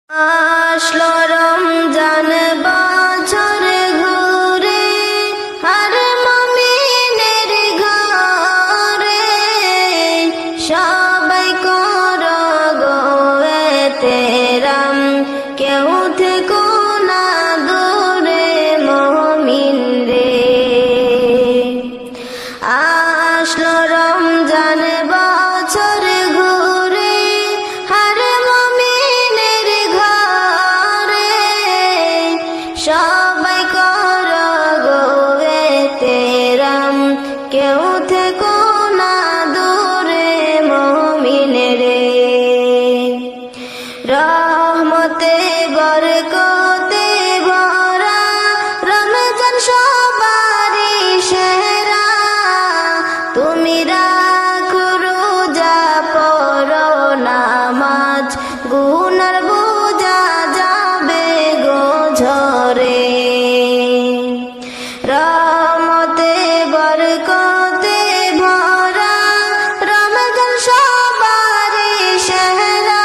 আসলো রমজান বছর ঘুরে হর মুমিনের ঘরে সবাই করো গো এহতেরাম কেউ থেকো না দূরে মুমিন রে। আসলো রমজান বছর ঘুরে হর মুমিনের ঘরে সবাই করো গো এহতেরাম কেউ থেকো না দূরে মুমিন রে। রহমতে বরকতে ভরা রমজান সবারই সেরা তুমি রাখো রোজা পড়ো নামাজ গুনার বোঝা যাবে গো ঝরে। রহমতে বরকতে ভরা রমজান সবারই সেরা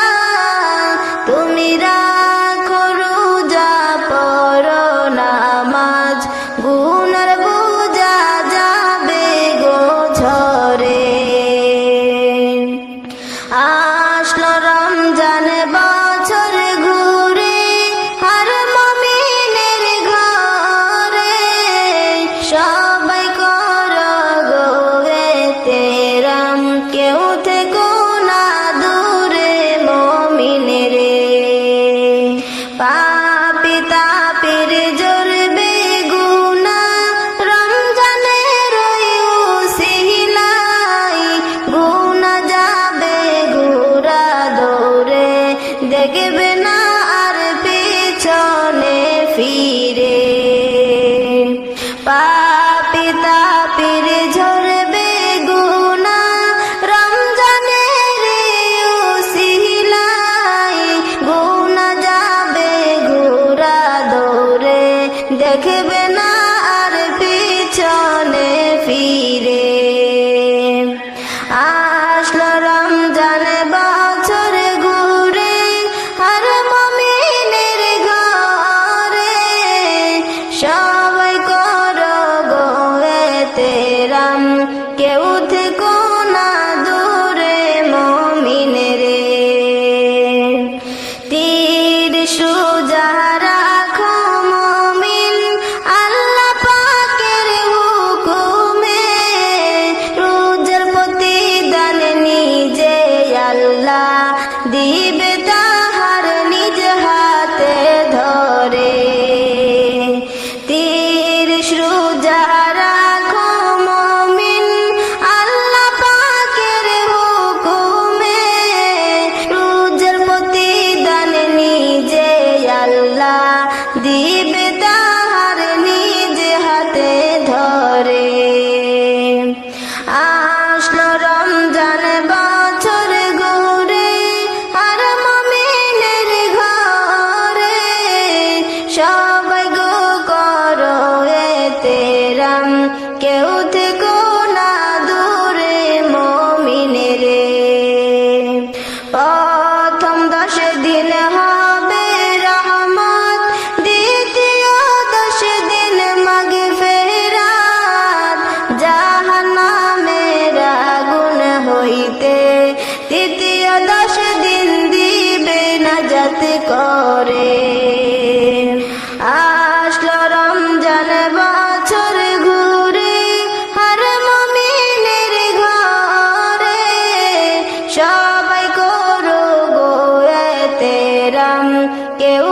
তুমি রাখো রোজা পড়ো নামাজ গুনার বোঝা যাবে গো ঝরে। আসলো রমজান বছর ঘুরে হর মুমিনের ঘরে সবাই করো গো এহতেরাম কেউ থেকো না দূরে মুমিন রে। পাপী তাপীর জ্বলবে গুনাহ রমজানের ওই উসিলায় গুনাহ যাবে ঘুরা দৌড়ে দেখবে না আর পেছনে ফিরে। পাপী তাপীর ঝরবে গুনাহ রমজানের উসিলায় গুনাহ যাবে ঘুরা দৌড়ে দেখবে না আর পিছনে ফিরে। আসলো রমজান বছর ঘুরে হর মুমিনের ঘরে সবাই করো গো এহতেরাম কেউ থেকো না দূরে মুমিন রে। তীর সোজা রাখো মুমিন আল্লাহ পাকের হুকুমে রোজার প্রতিদান নিজে আল্লাহ দিবে তাহার নিজ হাতে ধরে। তীর সোজা রাখো মুমিন আল্লাহ পাকের হুকুমে রোজার প্রতিদান নিজে আল্লাহ দিবে তাহার নিজ হাতে ধরে। আসলো রমজান বছর ঘুরে হর মুমিনের ঘরে সবাই গো করো এহতেরাম কেউ থেকো না দূরে মুমিন রে। প্রথম 10 দিন হবে রহমত দ্বিতীয় 10 দিন মাগফিরাত জাহান্নামের আগুন হইতে তৃতীয় 10 দিন দিবে নাজাত করে। আসলো রমজান বছর ঘুরে হর মুমিনের ঘরে সবাই করো গো এহতেরাম কেউ